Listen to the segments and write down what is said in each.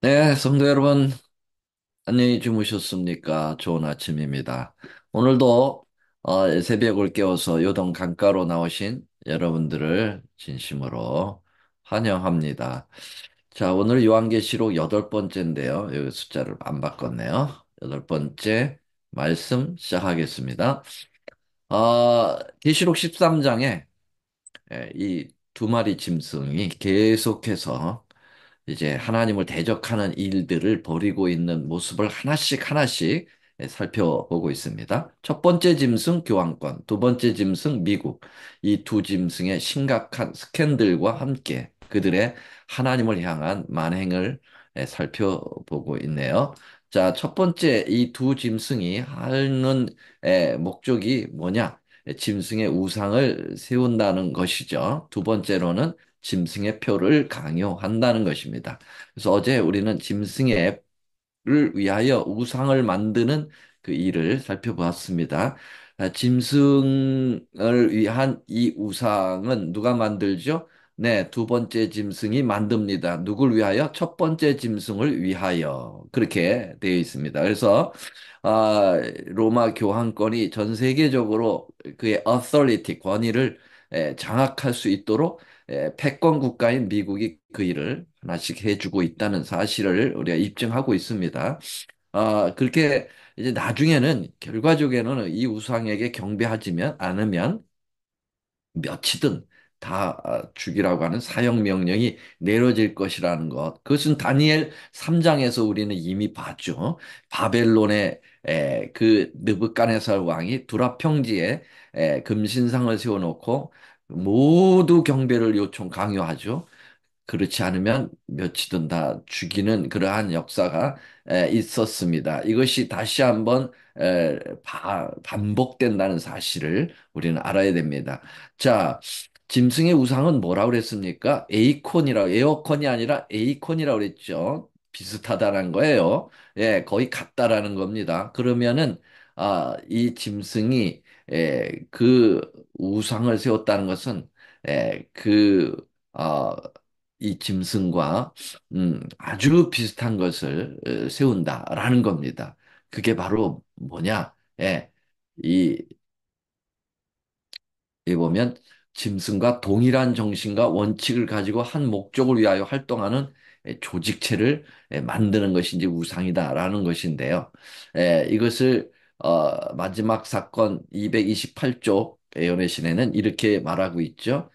네, 성도 여러분, 안녕히 주무셨습니까? 좋은 아침입니다. 오늘도 새벽을 깨워서 요동 강가로 나오신 여러분들을 진심으로 환영합니다. 자, 오늘 요한계시록 여덟 번째인데요. 여기 숫자를 안 바꿨네요. 여덟 번째 말씀 시작하겠습니다. 계시록 13장에 이 두 마리 짐승이 계속해서 이제 하나님을 대적하는 일들을 벌이고 있는 모습을 하나씩 하나씩 살펴보고 있습니다. 첫 번째 짐승 교황권, 두 번째 짐승 미국. 이 두 짐승의 심각한 스캔들과 함께 그들의 하나님을 향한 만행을 살펴보고 있네요. 자, 첫 번째 이 두 짐승이 하는 목적이 뭐냐? 짐승의 우상을 세운다는 것이죠. 두 번째로는 짐승의 표를 강요한다는 것입니다. 그래서 어제 우리는 짐승의 를 위하여 우상을 만드는 그 일을 살펴보았습니다. 짐승을 위한 이 우상은 누가 만들죠? 네, 두 번째 짐승이 만듭니다. 누굴 위하여? 첫 번째 짐승을 위하여. 그렇게 되어 있습니다. 그래서 로마 교황권이 전 세계적으로 그의 authority, 권위를 장악할 수 있도록 패권 국가인 미국이 그 일을 하나씩 해주고 있다는 사실을 우리가 입증하고 있습니다. 그렇게 이제 나중에는 결과적에는 이 우상에게 경배하지면 않으면 몇이든 다 죽이라고 하는 사형 명령이 내려질 것이라는 것. 그것은 다니엘 3장에서 우리는 이미 봤죠. 바벨론의 그 느부갓네살 왕이 두라 평지에 금신상을 세워놓고 모두 경배를 강요하죠. 그렇지 않으면 며칠은 다 죽이는 그러한 역사가 있었습니다. 이것이 다시 한번 반복된다는 사실을 우리는 알아야 됩니다. 자, 짐승의 우상은 뭐라고 그랬습니까? 에어컨이 아니라 에이콘이라고 그랬죠. 비슷하다는 거예요. 예, 거의 같다라는 겁니다. 그러면은 이 짐승이 그 우상을 세웠다는 것은 그 어, 이 짐승과 아주 비슷한 것을 세운다라는 겁니다. 그게 바로 뭐냐? 예, 이, 이 보면 짐승과 동일한 정신과 원칙을 가지고 한 목적을 위하여 활동하는 조직체를 만드는 것이 이제 우상이다라는 것인데요. 이것을 마지막 사건 228쪽 예언의 시내는 이렇게 말하고 있죠.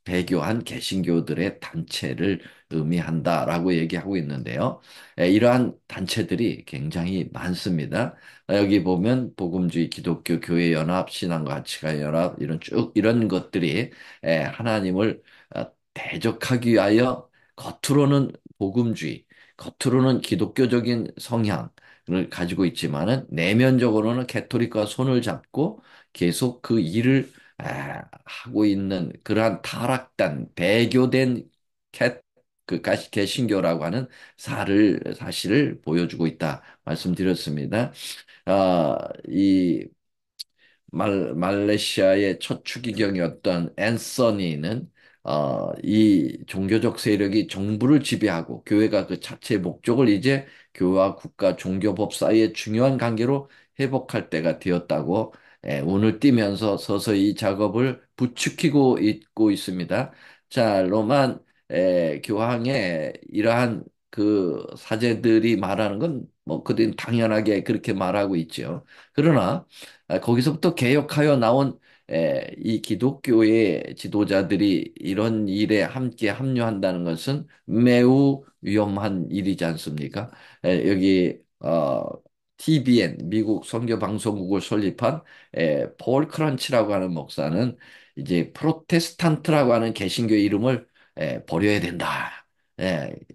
배교한 개신교들의 단체를 의미한다라고 얘기하고 있는데요. 이러한 단체들이 굉장히 많습니다. 여기 보면 복음주의, 기독교, 교회 연합, 신앙과 가치관 연합 이런 쭉 이런 것들이 하나님을 대적하기 위하여 겉으로는 복음주의, 겉으로는 기독교적인 성향을 가지고 있지만은 내면적으로는 개토릭과 손을 잡고 계속 그 일을 하고 있는 그러한 타락된 배교된 개신교라고 하는 사실을 보여주고 있다 말씀드렸습니다. 이 말레이시아의 첫 추기경이었던 앤서니는 이 종교적 세력이 정부를 지배하고 교회가 그 자체의 목적을 이제 교회와 국가 종교법 사이의 중요한 관계로 회복할 때가 되었다고 운을 띠면서 서서히 이 작업을 부추기고 있고 있습니다. 자, 로만 교황의 이러한 그 사제들이 말하는 건 뭐 그들은 당연하게 그렇게 말하고 있죠. 그러나 거기서부터 개혁하여 나온 이 기독교의 지도자들이 이런 일에 함께 합류한다는 것은 매우 위험한 일이지 않습니까? 여기 TBN 미국 선교방송국을 설립한 폴 크런치라고 하는 목사는 이제 프로테스탄트라고 하는 개신교 이름을 버려야 된다.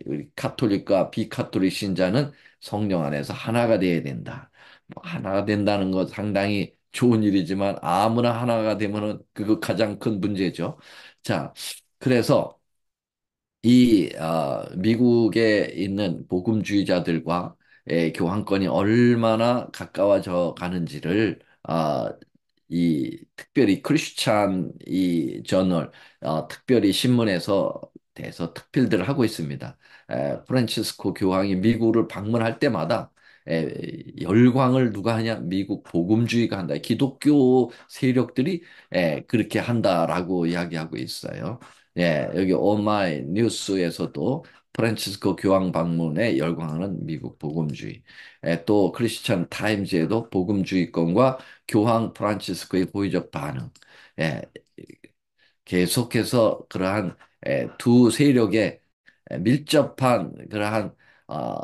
우리 카톨릭과 비카톨릭 신자는 성령 안에서 하나가 되어야 된다. 뭐 하나가 된다는 것 상당히 좋은 일이지만 아무나 하나가 되면은 그거 가장 큰 문제죠. 자, 그래서 이 미국에 있는 복음주의자들과 교황권이 얼마나 가까워져 가는지를 이 특별히 크리스찬 이 저널 특별히 신문에서 대해서 특필들을 하고 있습니다. 프란치스코 교황이 미국을 방문할 때마다 열광을 누가 하냐? 미국 복음주의가 한다. 기독교 세력들이 그렇게 한다라고 이야기하고 있어요. 여기 오마이 뉴스에서도 프란치스코 교황 방문에 열광하는 미국 복음주의. 또 크리스천 타임즈에도 복음주의권과 교황 프란치스코의 호의적 반응. 예, 계속해서 그러한 두 세력의 밀접한 그러한 어,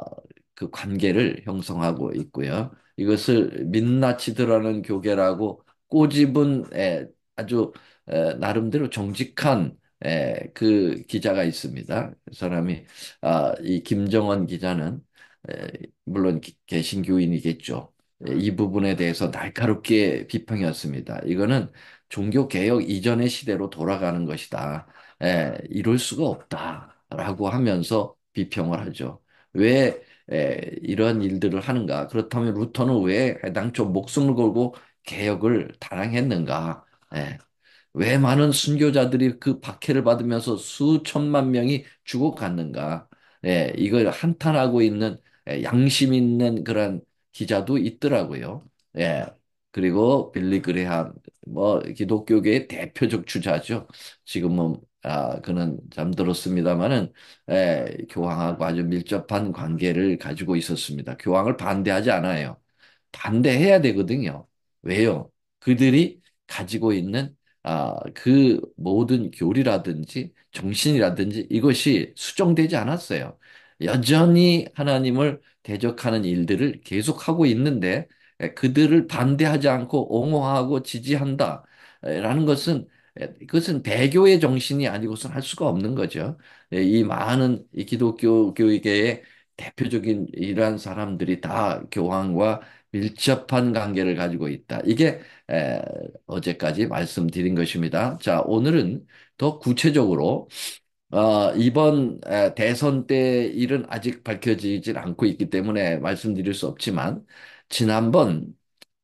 그 관계를 형성하고 있고요. 이것을 민나치드라는 교계라고 꼬집은 아주 나름대로 정직한 그 기자가 있습니다. 그 사람이 이 김정은 기자는 물론 개신교인이겠죠. 이 부분에 대해서 날카롭게 비평했습니다. 이거는 종교개혁 이전의 시대로 돌아가는 것이다. 이럴 수가 없다라고 하면서 비평을 하죠. 왜 이런 일들을 하는가? 그렇다면 루터는 왜 당초 목숨을 걸고 개혁을 단행했는가? 예, 왜 많은 순교자들이 그 박해를 받으면서 수천만 명이 죽어갔는가? 이걸 한탄하고 있는 양심 있는 그런 기자도 있더라고요. 예. 그리고 빌리 그레함, 뭐 기독교계의 대표적 주자죠. 지금은 그는 잠들었습니다마는 교황하고 아주 밀접한 관계를 가지고 있었습니다. 교황을 반대하지 않아요. 반대해야 되거든요. 왜요? 그들이 가지고 있는 그 모든 교리라든지 정신이라든지 이것이 수정되지 않았어요. 여전히 하나님을 대적하는 일들을 계속하고 있는데 그들을 반대하지 않고 옹호하고 지지한다. 라는 것은 그것은 배교의 정신이 아니고선 할 수가 없는 거죠. 이 많은 이 기독교 교회의 대표적인 이러한 사람들이 다 교황과 밀접한 관계를 가지고 있다. 이게 어제까지 말씀드린 것입니다. 자, 오늘은 더 구체적으로 이번 대선 때 일은 아직 밝혀지질 않고 있기 때문에 말씀드릴 수 없지만 지난번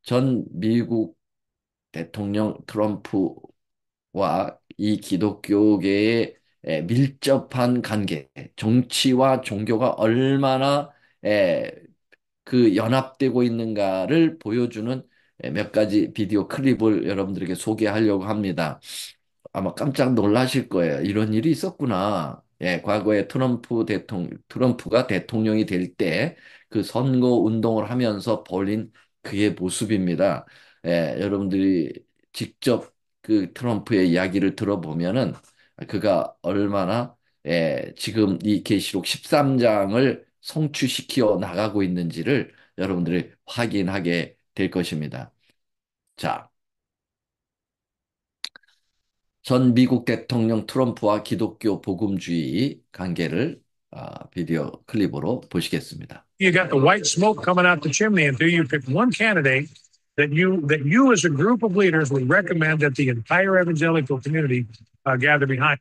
전 미국 대통령 트럼프와 이 기독교계의 밀접한 관계, 정치와 종교가 얼마나 그 연합되고 있는가를 보여주는 몇 가지 비디오 클립을 여러분들에게 소개하려고 합니다. 아마 깜짝 놀라실 거예요. 이런 일이 있었구나. 과거에 트럼프가 대통령이 될 때 그 선거 운동을 하면서 벌인 그의 모습입니다. 여러분들이 직접 그 트럼프의 이야기를 들어보면은 그가 얼마나 지금 이 계시록 13장을 성취시켜 나가고 있는지를 여러분들이 확인하게 될 것입니다. 자, 전 미국 대통령 트럼프와 기독교 복음주의 관계를 비디오 클립으로 보시겠습니다. You got the white smoke coming out the chimney until you pick one candidate that you as a group of leaders would recommend that the entire evangelical community gather behind.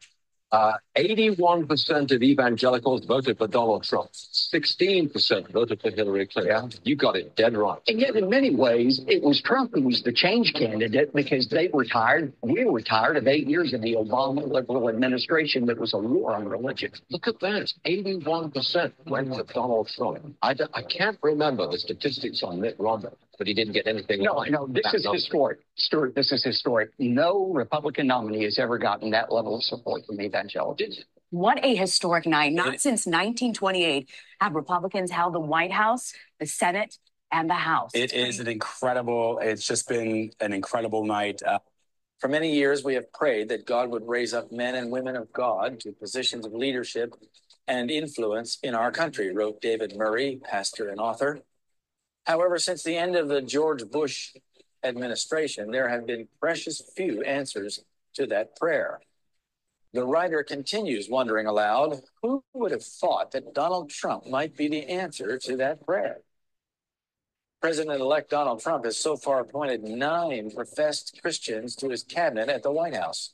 81% of evangelicals voted for Donald Trump. 16% voted for Hillary Clinton. Yeah. You got it dead right. And yet, in many ways, it was Trump who was the change candidate because they were tired. We were tired of 8 years of the Obama liberal administration that was a war on religion. Look at that. 81% went for Donald Trump. I can't remember the statistics on Mitt Romney, but he didn't get anything. No, this is historic. Stuart, this is historic. No Republican nominee has ever gotten that level of support from evangelicals. What a historic night. Not since 1928 have Republicans held the White House, the Senate, and the House. It's just been an incredible night. For many years, we have prayed that God would raise up men and women of God to positions of leadership and influence in our country, wrote David Murray, pastor and author. However, since the end of the George Bush administration, there have been precious few answers to that prayer. The writer continues wondering aloud, who would have thought that Donald Trump might be the answer to that prayer? President-elect Donald Trump has so far appointed 9 professed Christians to his cabinet at the White House.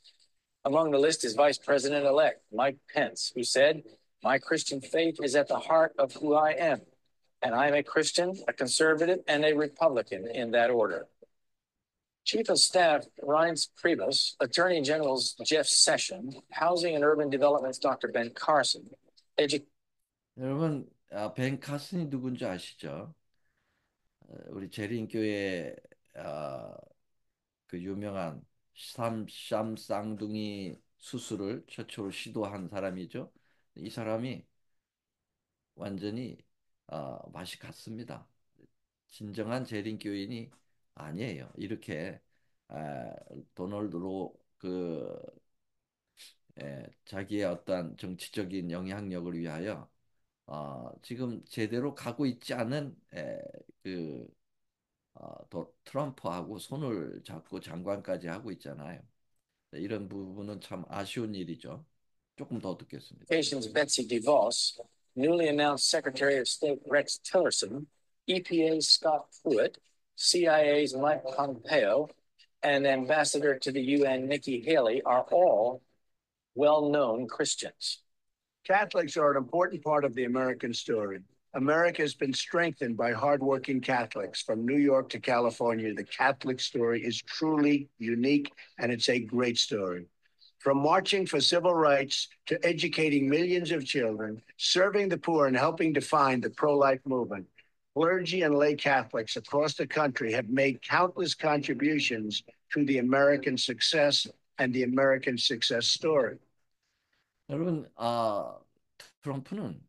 Among the list is Vice President-elect Mike Pence, who said, "My Christian faith is at the heart of who I am, and I am a Christian, a conservative, and a Republican in that order." Chief of Staff Reince Priebus, Attorney General's Jeff Sessions, Housing and Urban Development's Dr. Ben Carson, 여러분, 벤 카슨이 누군지 아시죠? 우리 재림교회 그 유명한 쌈 쌍둥이 수술을 최초로 시도한 사람이죠. 이 사람이 완전히 맛이 갔습니다. 진정한 재림교인이 아니에요. 이렇게 아, 도널드로 자기의 어떤 정치적인 영향력을 위하여 지금 제대로 가고 있지 않은 트럼프하고 손을 잡고 장관까지 하고 있잖아요. 이런 부분은 참 아쉬운 일이죠. 조금 더 듣겠습니다. Communications Betsy DeVos, newly announced Secretary of State Rex Tillerson, EPA's Scott Pruitt, CIA's Mike Pompeo, and Ambassador to the UN Nikki Haley are all well-known Christians. Catholics are an important part of the American story. America has been strengthened by hardworking Catholics from New York to California. The Catholic story is truly unique, and it's a great story. From marching for civil rights to educating millions of children, serving the poor, and helping define the pro-life movement, clergy and lay Catholics across the country have made countless contributions to the American success and the American success story. 여러분, 트럼프는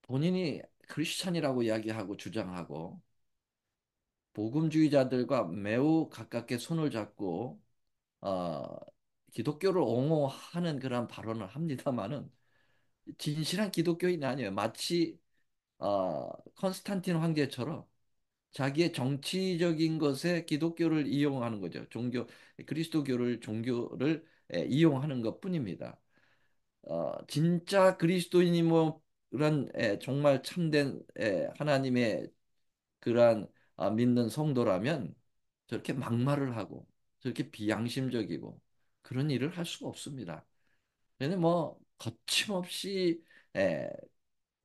본인이 크리스찬이라고 이야기하고 주장하고 복음주의자들과 매우 가깝게 손을 잡고 어, 기독교를 옹호하는 그런 발언을 합니다만은 진실한 기독교인이 아니에요. 마치 컨스탄틴 황제처럼 자기의 정치적인 것에 기독교를 이용하는 거죠. 그리스도교를 종교를 이용하는 것뿐입니다. 진짜 그리스도인이 뭐 그런 정말 참된 하나님의 그러한 믿는 성도라면 저렇게 막말을 하고 저렇게 비양심적이고 그런 일을 할 수가 없습니다. 얘는 뭐 거침없이 에,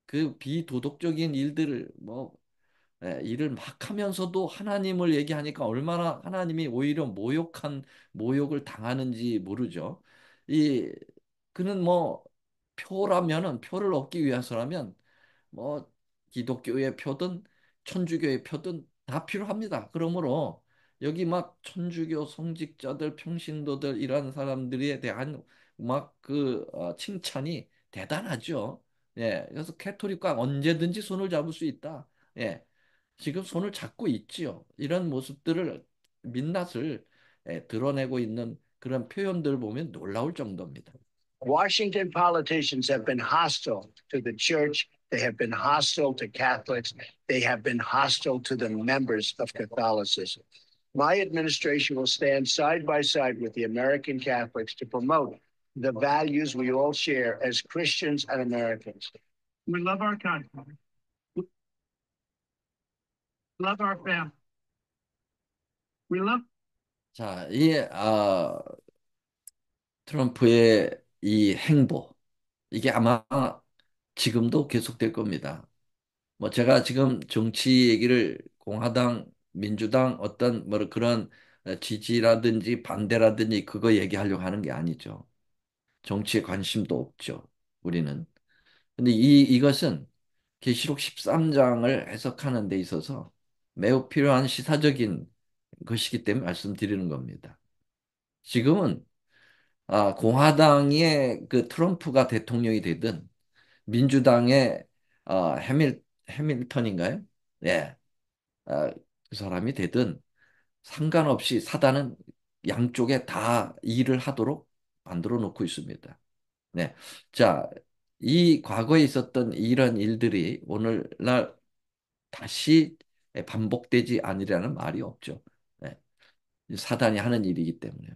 그 비도덕적인 일들을 일을 막 하면서도 하나님을 얘기하니까 얼마나 하나님이 오히려 모욕을 당하는지 모르죠. 이 그는 뭐 표를 얻기 위해서라면 뭐 기독교의 표든 천주교의 표든 다 필요합니다. 그러므로 여기 막 천주교 성직자들, 평신도들 이런 사람들에 대한 칭찬이 대단하죠. 예, 그래서 캐토릭과 언제든지 손을 잡을 수 있다. 예, 지금 손을 잡고 있지요. 이런 모습들을 민낯을 드러내고 있는 그런 표현들 보면 놀라울 정도입니다. Washington politicians have been hostile to the church. They have been hostile to Catholics. They have been hostile to the members of Catholicism. My administration will stand side by side with the American Catholics to promote the values we all share as Christians and Americans. We love our country. Love our family. We love. 자, 트럼프의 이 행보, 이게 아마 지금도 계속될 겁니다. 뭐 제가 지금 정치 얘기를 공화당, 민주당 어떤 뭐 그런 지지라든지 반대라든지 그거 얘기하려고 하는 게 아니죠. 정치에 관심도 없죠. 우리는. 근데 이것은 계시록 13장을 해석하는 데 있어서 매우 필요한 시사적인 것이기 때문에 말씀드리는 겁니다. 지금은 공화당의 그 트럼프가 대통령이 되든 민주당의 해밀턴인가요? 예, 그 사람이 되든 상관없이 사단은 양쪽에 다 일을 하도록 만들어 놓고 있습니다. 네, 자, 이 과거에 있었던 이런 일들이 오늘날 다시 반복되지 않으려는 말이 없죠. 네, 사단이 하는 일이기 때문에.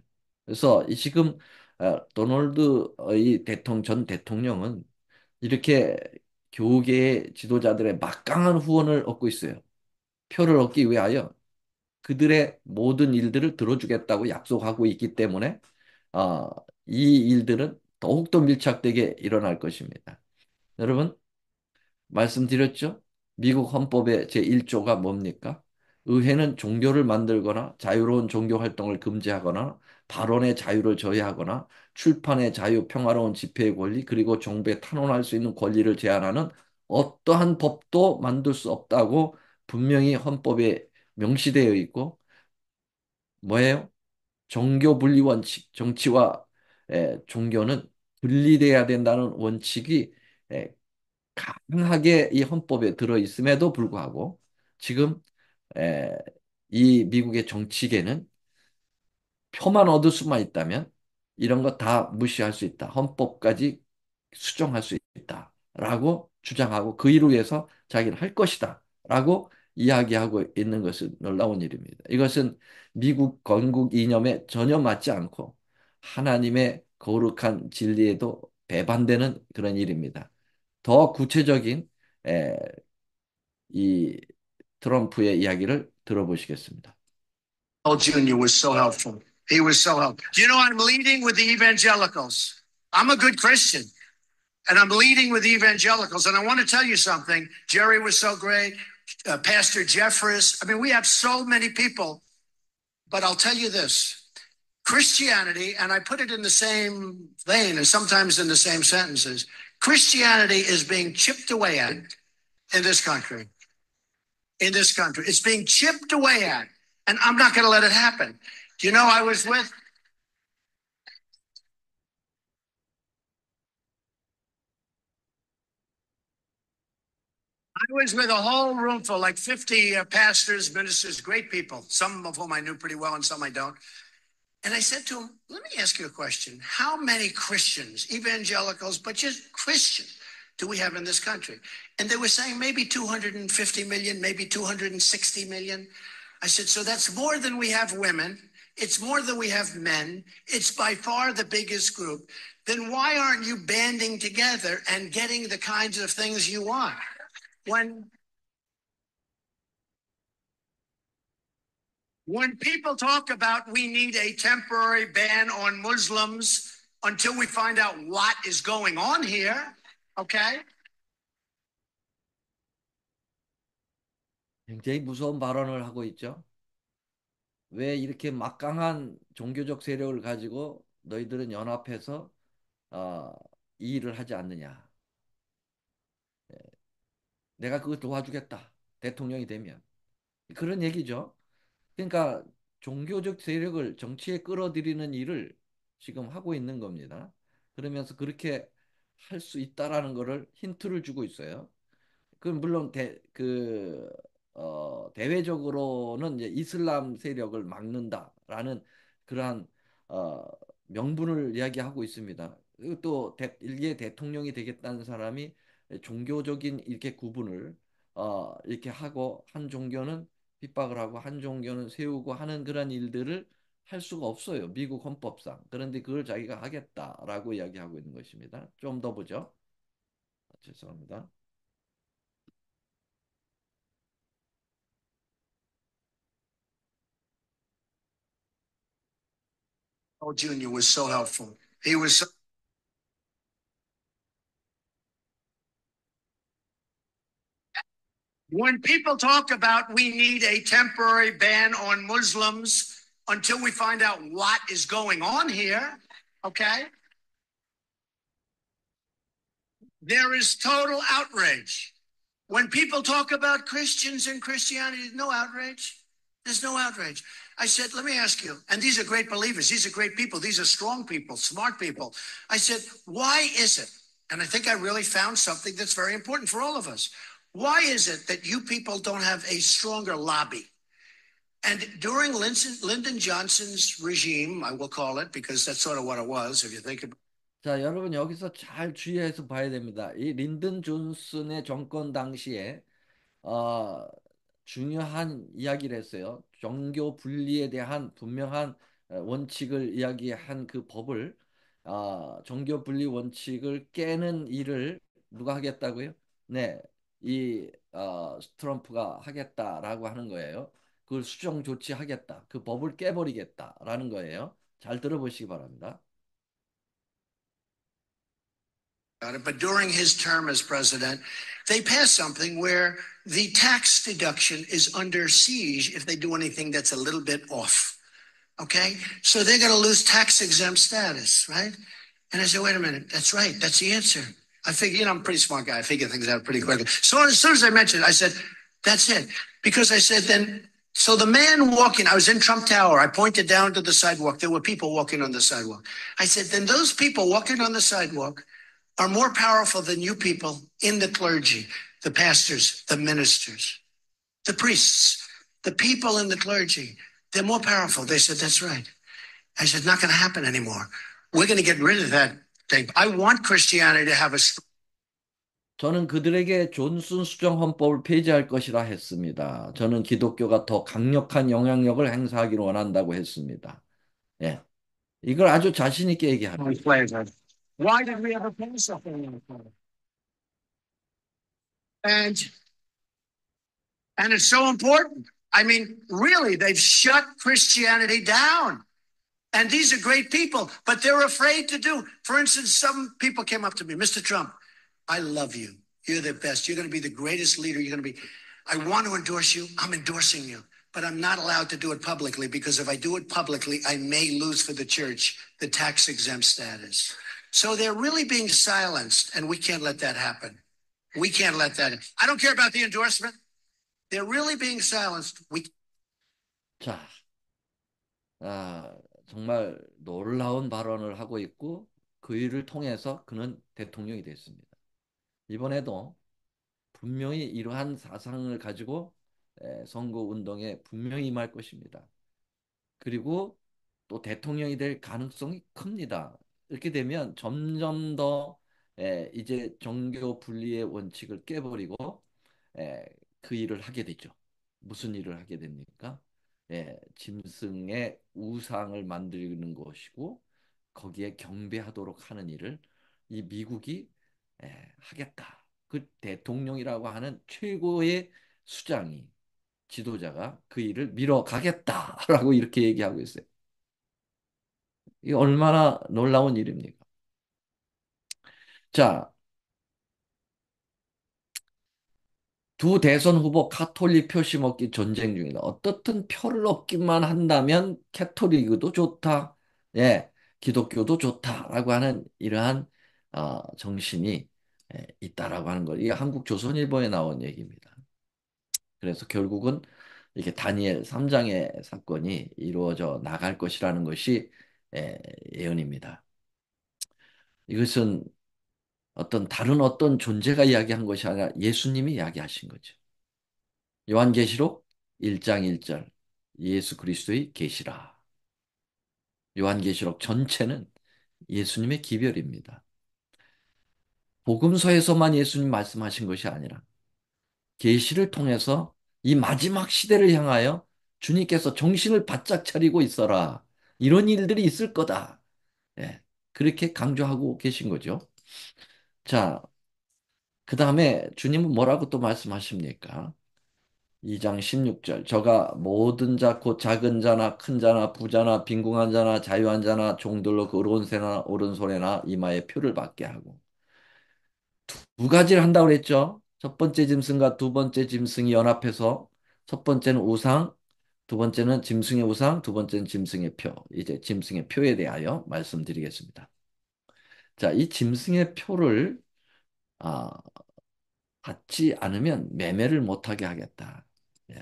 그래서 지금 도널드 전 대통령은 이렇게 교계의 지도자들의 막강한 후원을 얻고 있어요. 표를 얻기 위하여 그들의 모든 일들을 들어주겠다고 약속하고 있기 때문에 어, 이 일들은 더욱더 밀착되게 일어날 것입니다. 여러분, 말씀드렸죠? 미국 헌법의 제1조가 뭡니까? 의회는 종교를 만들거나 자유로운 종교 활동을 금지하거나 발언의 자유를 저해하거나 출판의 자유, 평화로운 집회의 권리, 그리고 정부에 탄원할 수 있는 권리를 제한하는 어떠한 법도 만들 수 없다고 분명히 헌법에 명시되어 있고, 뭐예요? 종교 분리 원칙, 정치와 종교는 분리돼야 된다는 원칙이 에, 강하게 이 헌법에 들어 있음에도 불구하고 지금 에, 이 미국의 정치계는 표만 얻을 수만 있다면 이런 거 다 무시할 수 있다. 헌법까지 수정할 수 있다. 라고 주장하고 그 일을 위해서 자기는 할 것이다. 라고 이야기하고 있는 것은 놀라운 일입니다. 이것은 미국 건국 이념에 전혀 맞지 않고 하나님의 거룩한 진리에도 배반되는 그런 일입니다. 더 구체적인 에, 이 트럼프의 이야기를 들어보시겠습니다. Jr. was so helpful. He was so helpful. Do you know I'm leading with the evangelicals? I'm a good Christian, and I'm leading with the evangelicals. And I want to tell you something. Jerry was so great. Pastor Jeffress. I mean, we have so many people. But I'll tell you this. Christianity, and I put it in the same vein and sometimes in the same sentences, Christianity is being chipped away at in this country. In this country. It's being chipped away at. And I'm not going to let it happen. Do you know I was with a whole room full, like 50 pastors, ministers, great people, some of whom I knew pretty well and some I don't. And I said to him, let me ask you a question. How many Christians, evangelicals, but just Christians, do we have in this country? And they were saying maybe 250 million, maybe 260 million. I said, so that's more than we have women. It's more than we have men. It's by far the biggest group. Then why aren't you banding together and getting the kinds of things you want? When people talk about we need a temporary ban on Muslims until we find out what is going on here, okay? 굉장히 무서운 발언을 하고 있죠. 왜 이렇게 막강한 종교적 세력을 가지고 너희들은 연합해서 어, 이 일을 하지 않느냐? 내가 그거 도와주겠다. 대통령이 되면. 그런 얘기죠. 그러니까 종교적 세력을 정치에 끌어들이는 일을 지금 하고 있는 겁니다. 그러면서 그렇게 할 수 있다라는 거를 힌트를 주고 있어요. 그 물론 대외적으로는 이제 이슬람 세력을 막는다라는 그러한 어, 명분을 이야기하고 있습니다. 그리고 또 일개 대통령이 되겠다는 사람이 종교적인 이렇게 구분을 이렇게 하고 한 종교는 핍박을 하고 한 종교는 세우고 하는 그런 일들을 할 수가 없어요. 미국 헌법상. 그런데 그걸 자기가 하겠다라고 이야기하고 있는 것입니다. 좀 더 보죠. 죄송합니다. Oh, Junior was so helpful. He was so when people talk about we need a temporary ban on Muslims until we find out what is going on here, okay? There is total outrage. When people talk about Christians and Christianity, no outrage. There's no outrage. I said, let me ask you, and these are great believers, these are great people, these are strong people, smart people. I said, why is it? And I think I really found something that's very important for all of us. Why is it that you people don't have a stronger lobby? And during Lyndon Johnson's regime, I will call it, because that's sort of what it was, if you think about it. 자, 여러분 여기서 잘 주의해서 봐야 됩니다. 이 린든 존슨의 정권 당시에 어, 중요한 이야기를 했어요. 종교 분리에 대한 분명한 원칙을 이야기한 그 법을 종교 분리 원칙을 깨는 일을 누가 하겠다고요? 네, 이 트럼프가 하겠다라고 하는 거예요. 그걸 수정 조치하겠다. 그 법을 깨버리겠다라는 거예요. 잘 들어보시기 바랍니다. But during his term as president, they passed something where the tax deduction is under siege if they do anything that's a little bit off. Okay? So they're going to lose tax exempt status, right? And I said, wait a minute, that's right, that's the answer. I figure, I'm a pretty smart guy. I figure things out pretty quickly. So as soon as I mentioned it, I said, that's it. Because I said, then, so the man walking, I was in Trump Tower. I pointed down to the sidewalk. There were people walking on the sidewalk. I said, then those people walking on the sidewalk are more powerful than you people in the clergy, the pastors, the ministers, the priests, the people in the clergy. They're more powerful. They said, that's right. I said, not going to happen anymore. We're going to get rid of that thing. I want Christianity to have a. 저는 그들에게 존슨 수정 헌법을 폐지할 것이라 했습니다. 저는 기독교가 더 강력한 영향력을 행사하기를 원한다고 했습니다. 예. 이걸 아주 자신 있게 얘기합니다. Why did we ever pass something like that? And it's so important. I mean, really, they've shut Christianity down. And these are great people, but they're afraid to do. For instance, some people came up to me, Mr. Trump, I love you. You're the best. You're going to be the greatest leader. You're going to be, I want to endorse you. I'm endorsing you, but I'm not allowed to do it publicly because if I do it publicly, I may lose for the church the tax exempt status. So they're really being silenced, and we can't let that happen. We can't let that. I don't care about the endorsement. They're really being silenced. 자, 정말 놀라운 발언을 하고 있고 그 일을 통해서 그는 대통령이 됐습니다. 이번에도 분명히 이러한 사상을 가지고 선거 운동에 분명히 임할 것입니다. 그리고 또 대통령이 될 가능성이 큽니다. 이렇게 되면 점점 더 이제 종교 분리의 원칙을 깨버리고 그 일을 하게 되죠. 무슨 일을 하게 됩니까? 짐승의 우상을 만드는 것이고 거기에 경배하도록 하는 일을 이 미국이 하겠다. 그 대통령이라고 하는 최고의 수장이 지도자가 그 일을 밀어가겠다라고 이렇게 얘기하고 있어요. 이게 얼마나 놀라운 일입니까? 자, 두 대선 후보 카톨릭 표 심었기 전쟁 중이다. 어떻든 표를 얻기만 한다면 캐톨릭도 좋다. 예, 기독교도 좋다라고 하는 이러한 정신이 있다라고 하는 거. 이게 한국 조선일보에 나온 얘기입니다. 그래서 결국은 이게 다니엘 3장의 사건이 이루어져 나갈 것이라는 것이 예언입니다. 이것은 다른 어떤 존재가 이야기한 것이 아니라 예수님이 이야기하신 거죠. 요한계시록 1장 1절 예수 그리스도의 계시라. 요한계시록 전체는 예수님의 기별입니다. 복음서에서만 예수님 말씀하신 것이 아니라 계시를 통해서 이 마지막 시대를 향하여 주님께서 정신을 바짝 차리고 있어라. 이런 일들이 있을 거다. 예, 그렇게 강조하고 계신 거죠. 자, 그 다음에 주님은 뭐라고 또 말씀하십니까? 2장 16절 저가 모든 자 곧 작은 자나 큰 자나 부자나 빈궁한 자나 자유한 자나 종들로 그 오른손이나 오른손에나 이마에 표를 받게 하고 두 가지를 한다고 그랬죠. 첫 번째 짐승과 두 번째 짐승이 연합해서 첫 번째는 우상, 두 번째는 짐승의 우상, 두 번째는 짐승의 표. 이제 짐승의 표에 대하여 말씀드리겠습니다. 자, 이 짐승의 표를 아, 받지 않으면 매매를 못하게 하겠다.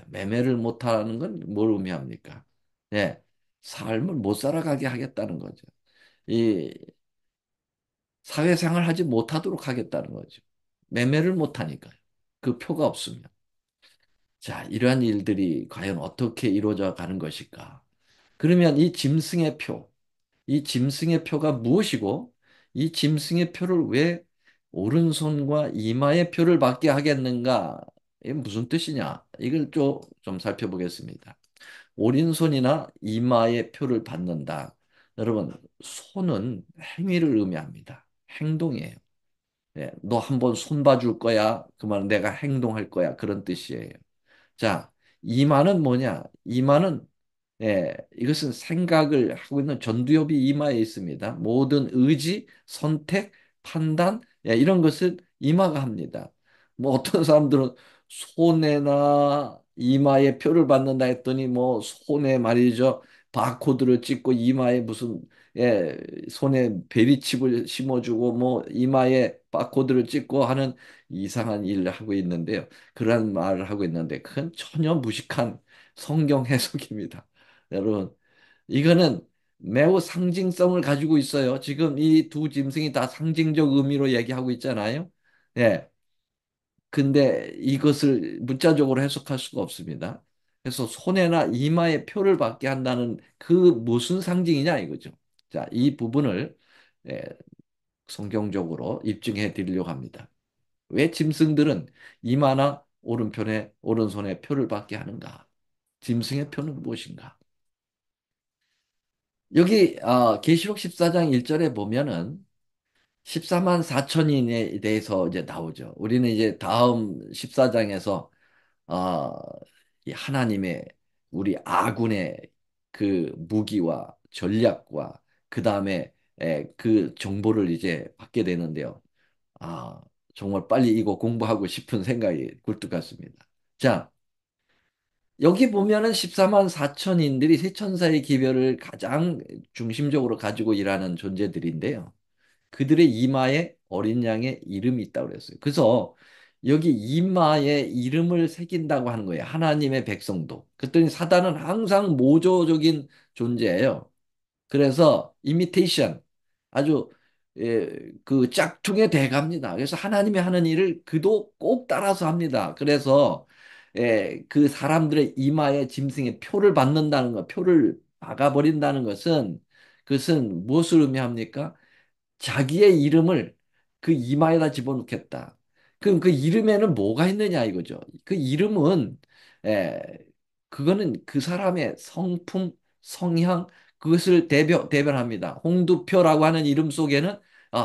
매매를 못하는 건 뭘 의미합니까? 예, 삶을 못 살아가게 하겠다는 거죠. 이 사회생활 하지 못하도록 하겠다는 거죠. 매매를 못하니까요. 그 표가 없으면. 자, 이러한 일들이 과연 어떻게 이루어져 가는 것일까? 그러면 이 짐승의 표, 이 짐승의 표가 무엇이고, 이 짐승의 표를 왜 오른손과 이마의 표를 받게 하겠는가? 이게 무슨 뜻이냐? 이걸 좀 살펴보겠습니다. 오른손이나 이마의 표를 받는다. 여러분, 손은 행위를 의미합니다. 행동이에요. 너 한번 손 봐줄 거야. 그러면 내가 행동할 거야. 그런 뜻이에요. 자, 이마는 뭐냐? 이마는 이것은 생각을 하고 있는 전두엽이 이마에 있습니다. 모든 의지, 선택, 판단 이런 것을 이마가 합니다. 뭐 어떤 사람들은 손에나 이마에 표를 받는다 했더니 뭐 손에 말이죠. 바코드를 찍고 이마에 무슨 예, 손에 베리칩을 심어주고 뭐 이마에 바코드를 찍고 하는 이상한 일을 하고 있는데요. 그러한 말을 하고 있는데 그건 전혀 무식한 성경 해석입니다. 여러분, 이거는 매우 상징성을 가지고 있어요. 지금 이 두 짐승이 다 상징적 의미로 얘기하고 있잖아요. 예. 근데 이것을 문자적으로 해석할 수가 없습니다. 그래서 손해나 이마에 표를 받게 한다는 그 무슨 상징이냐 이거죠. 자, 이 부분을 예, 성경적으로 입증해 드리려고 합니다. 왜 짐승들은 이마나 오른편에 오른손에 표를 받게 하는가? 짐승의 표는 무엇인가? 여기 계시록 14장 1절에 보면은 14만 4천인에 대해서 이제 나오죠. 우리는 이제 다음 14장에서 아, 이 하나님의 우리 아군의 그 무기와 전략과 그 다음에 그 정보를 이제 받게 되는데요. 아, 정말 빨리 이거 공부하고 싶은 생각이 굴뚝 같습니다. 자, 여기 보면은 14만 4천인들이 세천사의 기별을 가장 중심적으로 가지고 일하는 존재들인데요. 그들의 이마에 어린 양의 이름이 있다고 그랬어요. 그래서 여기 이마에 이름을 새긴다고 하는 거예요. 하나님의 백성도. 그랬더니 사단은 항상 모조적인 존재예요. 그래서 이미테이션 아주 그 짝퉁에 돼갑니다. 그래서 하나님이 하는 일을 그도 꼭 따라서 합니다. 그래서 그 사람들의 이마에 짐승의 표를 받는다는 것, 표를 박아버린다는 것은 그것은 무엇을 의미합니까? 자기의 이름을 그 이마에다 집어넣겠다. 그럼 그 이름에는 뭐가 있느냐 이거죠. 그 이름은 에, 그거는 그 사람의 성품, 성향 그것을 대변합니다. 홍두표라고 하는 이름 속에는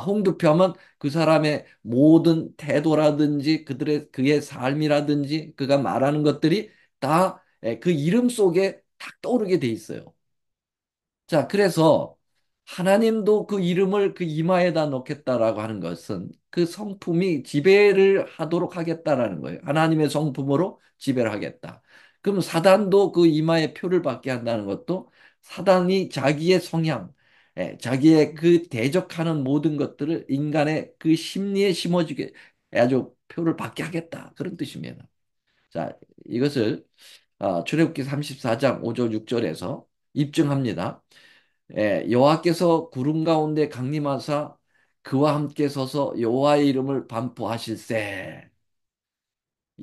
홍두표 하면 그 사람의 모든 태도라든지 그의 삶이라든지 그가 말하는 것들이 다 그 이름 속에 딱 떠오르게 돼 있어요. 자, 그래서 하나님도 그 이름을 그 이마에다 넣겠다라고 하는 것은 그 성품이 지배를 하도록 하겠다라는 거예요. 하나님의 성품으로 지배를 하겠다. 그럼 사단도 그 이마에 표를 받게 한다는 것도 사단이 자기의 성향, 자기의 그 대적하는 모든 것들을 인간의 그 심리에 심어주게 아주 표를 받게 하겠다. 그런 뜻입니다. 자, 이것을 출애굽기 34장 5절 6절에서 입증합니다. 여호와께서 구름 가운데 강림하사 그와 함께 서서 여호와의 이름을 반포하실세.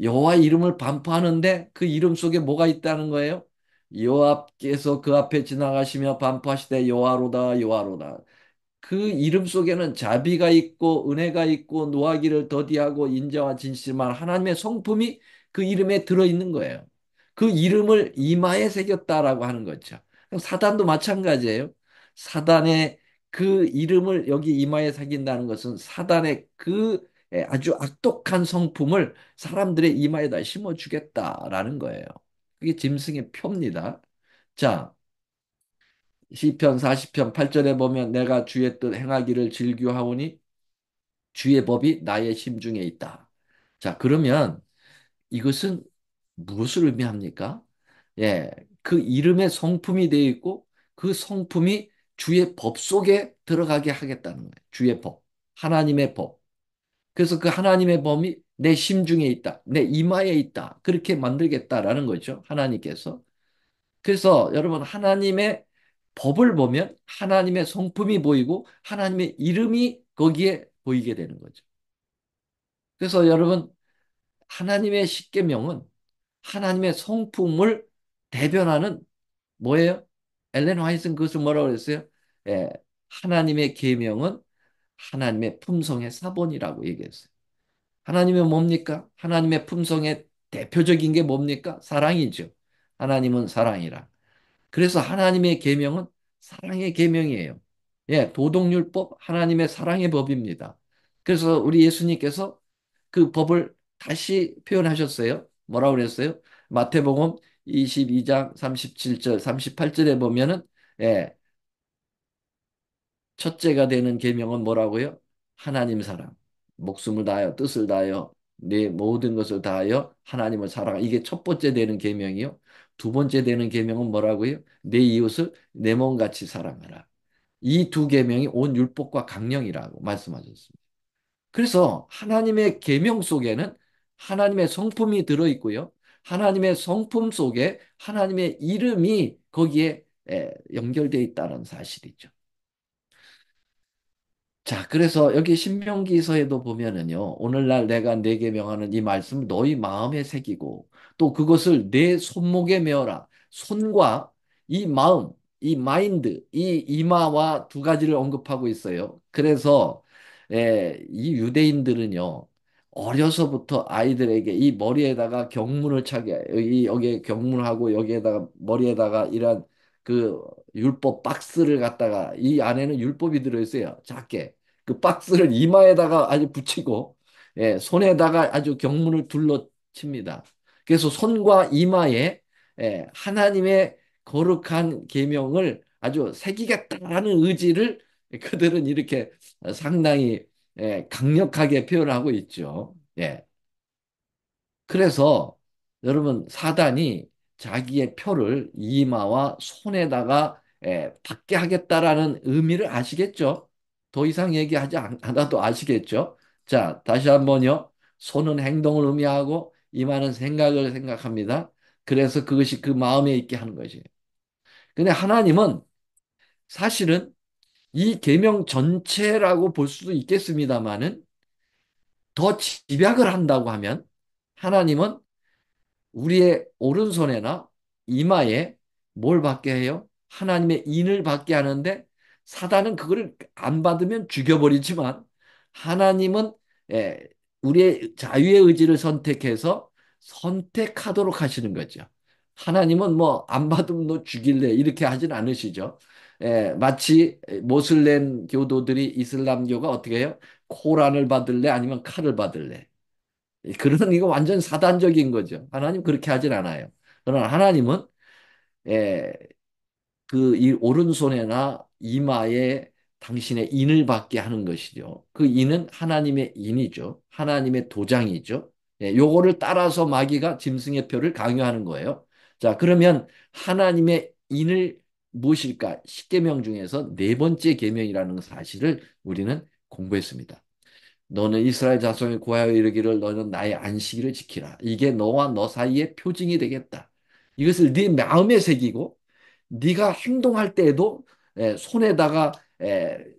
여호와의 이름을 반포하는데 그 이름 속에 뭐가 있다는 거예요? 여호와께서 그 앞에 지나가시며 반포하시되 여호와로다 여호와로다. 그 이름 속에는 자비가 있고 은혜가 있고 노하기를 더디하고 인자와 진실만 하나님의 성품이 그 이름에 들어있는 거예요. 그 이름을 이마에 새겼다라고 하는 거죠. 사단도 마찬가지예요. 사단의 그 이름을 여기 이마에 새긴다는 것은 사단의 그 아주 악독한 성품을 사람들의 이마에다 심어주겠다라는 거예요. 그게 짐승의 표입니다. 자, 시편 40편 8절에 보면 내가 주의 뜻 행하기를 즐겨하오니 주의 법이 나의 심중에 있다. 자, 그러면 이것은 무엇을 의미합니까? 예, 그 이름의 성품이 되어 있고 그 성품이 주의 법 속에 들어가게 하겠다는 거예요. 주의 법, 하나님의 법. 그래서 그 하나님의 법이 내 심중에 있다. 내 이마에 있다. 그렇게 만들겠다라는 거죠. 하나님께서. 그래서 여러분 하나님의 법을 보면 하나님의 성품이 보이고 하나님의 이름이 거기에 보이게 되는 거죠. 그래서 여러분 하나님의 십계명은 하나님의 성품을 대변하는 뭐예요? 엘렌 화이트는 그것을 뭐라고 그랬어요? 예, 하나님의 계명은 하나님의 품성의 사본이라고 얘기했어요. 하나님은 뭡니까? 하나님의 품성의 대표적인 게 뭡니까? 사랑이죠. 하나님은 사랑이라. 그래서 하나님의 계명은 사랑의 계명이에요. 예, 도덕율법 하나님의 사랑의 법입니다. 그래서 우리 예수님께서 그 법을 다시 표현하셨어요. 뭐라고 그랬어요? 마태복음 22장 37절, 38절에 보면은 예, 첫째가 되는 계명은 뭐라고요? 하나님 사랑. 목숨을 다하여 뜻을 다하여 내 모든 것을 다하여 하나님을 사랑하. 이게 첫 번째 되는 계명이요. 두 번째 되는 계명은 뭐라고요? 내 이웃을 내 몸같이 사랑하라. 이 두 계명이 온 율법과 강령이라고 말씀하셨습니다. 그래서 하나님의 계명 속에는 하나님의 성품이 들어 있고요. 하나님의 성품 속에 하나님의 이름이 거기에 연결되어 있다는 사실이죠. 자, 그래서 여기 신명기서에도 보면은요, 오늘날 내가 내게 명하는 이 말씀을 너희 마음에 새기고 또 그것을 내 손목에 메어라. 손과 이 마음, 이 마인드, 이 이마와 두 가지를 언급하고 있어요. 그래서 이 유대인들은요, 어려서부터 아이들에게 이 머리에다가 경문을 차게, 여기에 경문하고 여기에다가 머리에다가 이런 그 율법 박스를 갖다가 이 안에는 율법이 들어있어요. 작게. 그 박스를 이마에다가 아주 붙이고 손에다가 아주 경문을 둘러칩니다. 그래서 손과 이마에 하나님의 거룩한 계명을 아주 새기겠다라는 의지를 그들은 이렇게 상당히 강력하게 표현하고 있죠. 예. 그래서 여러분 사단이 자기의 표를 이마와 손에다가 받게 하겠다라는 의미를 아시겠죠? 더 이상 얘기하지 않아도 아시겠죠? 자, 다시 한번요. 손은 행동을 의미하고 이마는 생각을 생각합니다. 그래서 그것이 그 마음에 있게 하는 것이에요. 근데 하나님은 사실은 이 계명 전체라고 볼 수도 있겠습니다만은 더 집약을 한다고 하면 하나님은 우리의 오른손에나 이마에 뭘 받게 해요? 하나님의 인을 받게 하는데 사단은 그거를 안 받으면 죽여버리지만 하나님은 예, 우리의 자유의 의지를 선택해서 선택하도록 하시는 거죠. 하나님은 뭐 안 받으면 너 죽일래 이렇게 하진 않으시죠. 마치 모슬렘 교도들이 이슬람교가 어떻게 해요? 코란을 받을래 아니면 칼을 받을래? 그런 이거 완전 사단적인 거죠. 하나님 그렇게 하진 않아요. 그러나 하나님은 예, 그 이 오른손에나 이마에 당신의 인을 받게 하는 것이죠. 그 인은 하나님의 인이죠. 하나님의 도장이죠. 요거를 따라서 마귀가 짐승의 표를 강요하는 거예요. 자, 그러면 하나님의 인을 무엇일까? 십계명 중에서 네 번째 계명이라는 사실을 우리는 공부했습니다. 너는 이스라엘 자손에 구하여 이르기를 너는 나의 안식일을 지키라. 이게 너와 너 사이의 표징이 되겠다. 이것을 네 마음에 새기고 네가 행동할 때에도 손에다가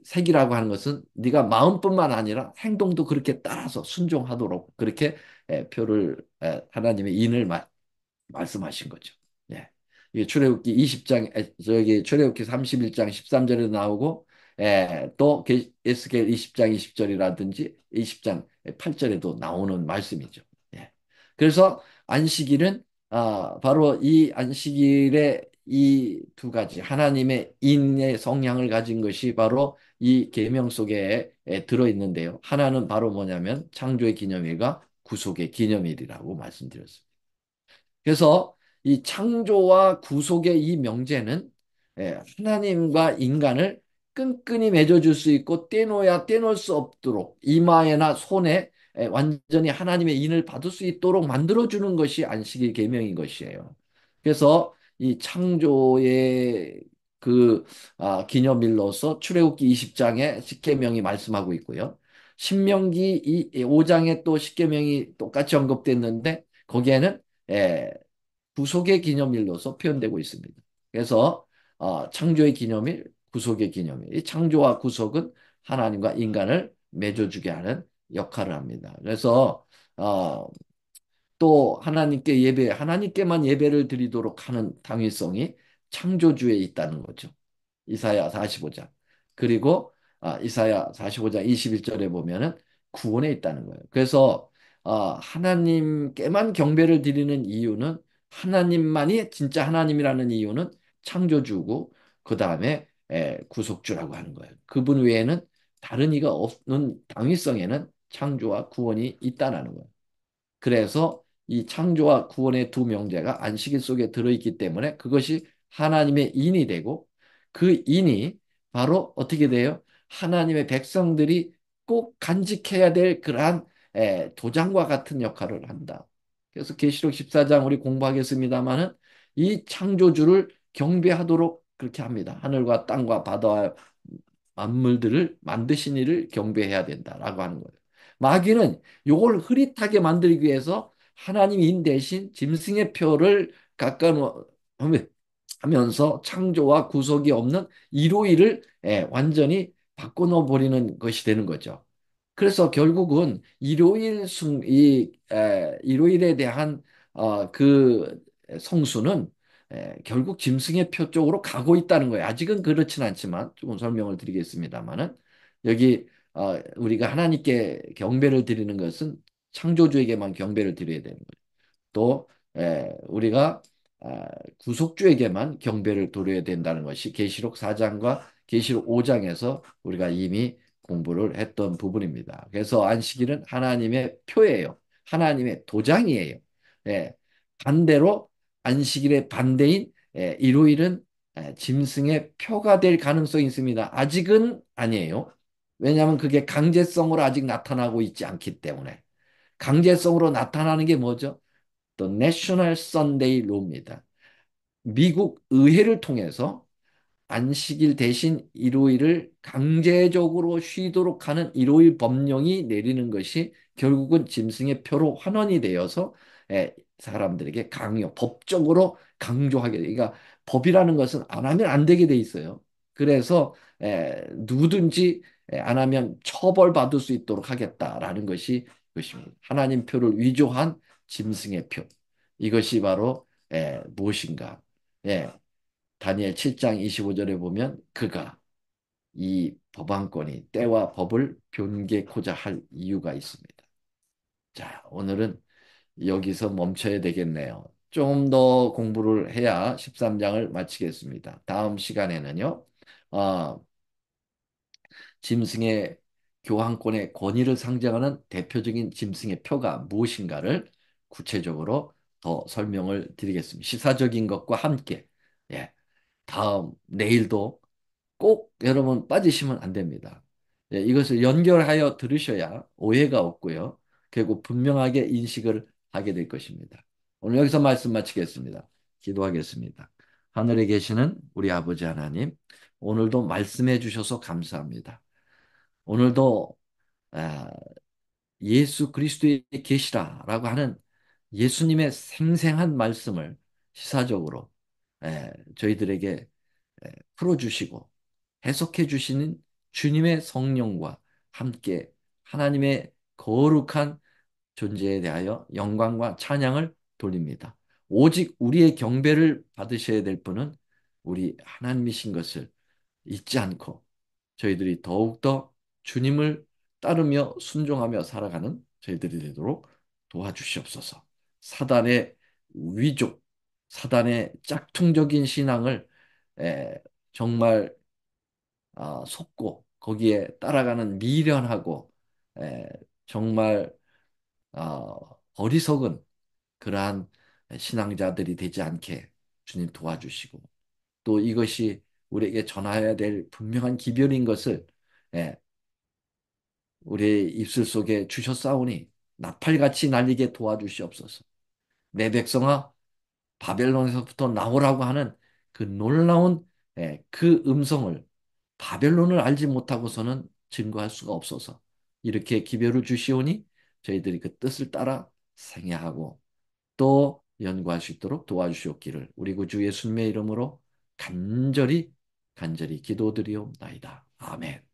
새기라고 하는 것은 네가 마음뿐만 아니라 행동도 그렇게 따라서 순종하도록 그렇게 표를 하나님의 인을 말씀하신 거죠. 예. 이게 출애굽기 20장 저기 출애굽기 31장 13절에 나오고 또 에스겔 20장 20절이라든지 20장 8절에도 나오는 말씀이죠. 예. 그래서 안식일은 바로 이 안식일의 이 두 가지 하나님의 인의 성향을 가진 것이 바로 이 계명 속에 들어 있는데요. 하나는 바로 뭐냐면 창조의 기념일과 구속의 기념일이라고 말씀드렸습니다. 그래서 이 창조와 구속의 이 명제는 하나님과 인간을 끈끈이 맺어줄 수 있고 떼놓아야 떼놓을 수 없도록 이마에나 손에 완전히 하나님의 인을 받을 수 있도록 만들어주는 것이 안식일 계명인 것이에요. 그래서 이 창조의 그 기념일로서 출애굽기 20장에 십계명이 말씀하고 있고요. 신명기 5장에 또 십계명이 똑같이 언급됐는데 거기에는 예, 구속의 기념일로서 표현되고 있습니다. 그래서 창조의 기념일, 구속의 기념일. 이 창조와 구속은 하나님과 인간을 맺어주게 하는 역할을 합니다. 그래서 또 하나님께만 예배를 드리도록 하는 당위성이 창조주에 있다는 거죠. 이사야 45장. 그리고 이사야 45장 21절에 보면은 구원에 있다는 거예요. 그래서 하나님께만 경배를 드리는 이유는 하나님만이 진짜 하나님이라는 이유는 창조주고 그 다음에 구속주라고 하는 거예요. 그분 외에는 다른 이가 없는 당위성에는 창조와 구원이 있다는 거예요. 그래서 이 창조와 구원의 두 명제가 안식일 속에 들어있기 때문에 그것이 하나님의 인이 되고 그 인이 바로 어떻게 돼요? 하나님의 백성들이 꼭 간직해야 될 그러한 도장과 같은 역할을 한다. 그래서 계시록 14장 우리 공부하겠습니다만은 이 창조주를 경배하도록 그렇게 합니다. 하늘과 땅과 바다와 만물들을 만드신 이를 경배해야 된다라고 하는 거예요. 마귀는 이걸 흐릿하게 만들기 위해서 하나님 대신 짐승의 표를 하면서 창조와 구속이 없는 일오일을 완전히 바꿔놓아 버리는 것이 되는 거죠. 그래서 결국은 일요일에 대한 그 성수는 결국 짐승의 표 쪽으로 가고 있다는 거예요. 아직은 그렇진 않지만 조금 설명을 드리겠습니다만은 여기 우리가 하나님께 경배를 드리는 것은 창조주에게만 경배를 드려야 되는 거예요. 또 우리가 구속주에게만 경배를 드려야 된다는 것이 계시록 4장과 계시록 5장에서 우리가 이미 공부를 했던 부분입니다. 그래서 안식일은 하나님의 표예요. 하나님의 도장이에요. 예, 반대로 안식일의 반대인 일요일은 짐승의 표가 될 가능성이 있습니다. 아직은 아니에요. 왜냐하면 그게 강제성으로 아직 나타나고 있지 않기 때문에. 강제성으로 나타나는 게 뭐죠? 또 National Sunday Law입니다. 미국 의회를 통해서 안식일 대신 일요일을 강제적으로 쉬도록 하는 일요일 법령이 내리는 것이 결국은 짐승의 표로 환원이 되어서 사람들에게 법적으로 강조하게 돼. 그러니까 법이라는 것은 안 하면 안 되게 돼 있어요. 그래서 누구든지 안 하면 처벌받을 수 있도록 하겠다라는 것이 그것입니다. 하나님 표를 위조한 짐승의 표. 이것이 바로 무엇인가? 예, 다니엘 7장 25절에 보면 그가 이 법안권이 때와 법을 변개코자 할 이유가 있습니다. 자, 오늘은 여기서 멈춰야 되겠네요. 좀 더 공부를 해야 13장을 마치겠습니다. 다음 시간에는요, 어, 짐승의 교환권의 권위를 상징하는 대표적인 짐승의 표가 무엇인가를 구체적으로 더 설명을 드리겠습니다. 시사적인 것과 함께. 예, 내일도 꼭 여러분 빠지시면 안 됩니다. 예, 이것을 연결하여 들으셔야 오해가 없고요. 결국 분명하게 인식을 하게 될 것입니다. 오늘 여기서 말씀 마치겠습니다. 기도하겠습니다. 하늘에 계시는 우리 아버지 하나님, 오늘도 말씀해 주셔서 감사합니다. 오늘도 아, 예수 그리스도의 계시라라고 하는 예수님의 생생한 말씀을 시사적으로 저희들에게 풀어주시고 해석해 주시는 주님의 성령과 함께 하나님의 거룩한 존재에 대하여 영광과 찬양을 돌립니다. 오직 우리의 경배를 받으셔야 될 분은 우리 하나님이신 것을 잊지 않고 저희들이 더욱더 주님을 따르며 순종하며 살아가는 저희들이 되도록 도와주시옵소서. 사단의 위조, 사단의 짝퉁적인 신앙을 정말 속고 거기에 따라가는 미련하고 에, 정말 어리석은 그러한 신앙자들이 되지 않게 주님 도와주시고 또 이것이 우리에게 전해야 될 분명한 기별인 것을 예, 우리의 입술 속에 주셨사오니 나팔같이 날리게 도와주시옵소서. 내 백성아 바벨론에서부터 나오라고 하는 그 놀라운 그 음성을 바벨론을 알지 못하고서는 증거할 수가 없어서 이렇게 기별을 주시오니 저희들이 그 뜻을 따라 생애하고 또 연구할 수 있도록 도와주시옵기를 우리 구주 예수님의 이름으로 간절히 간절히 기도드리옵나이다. 아멘.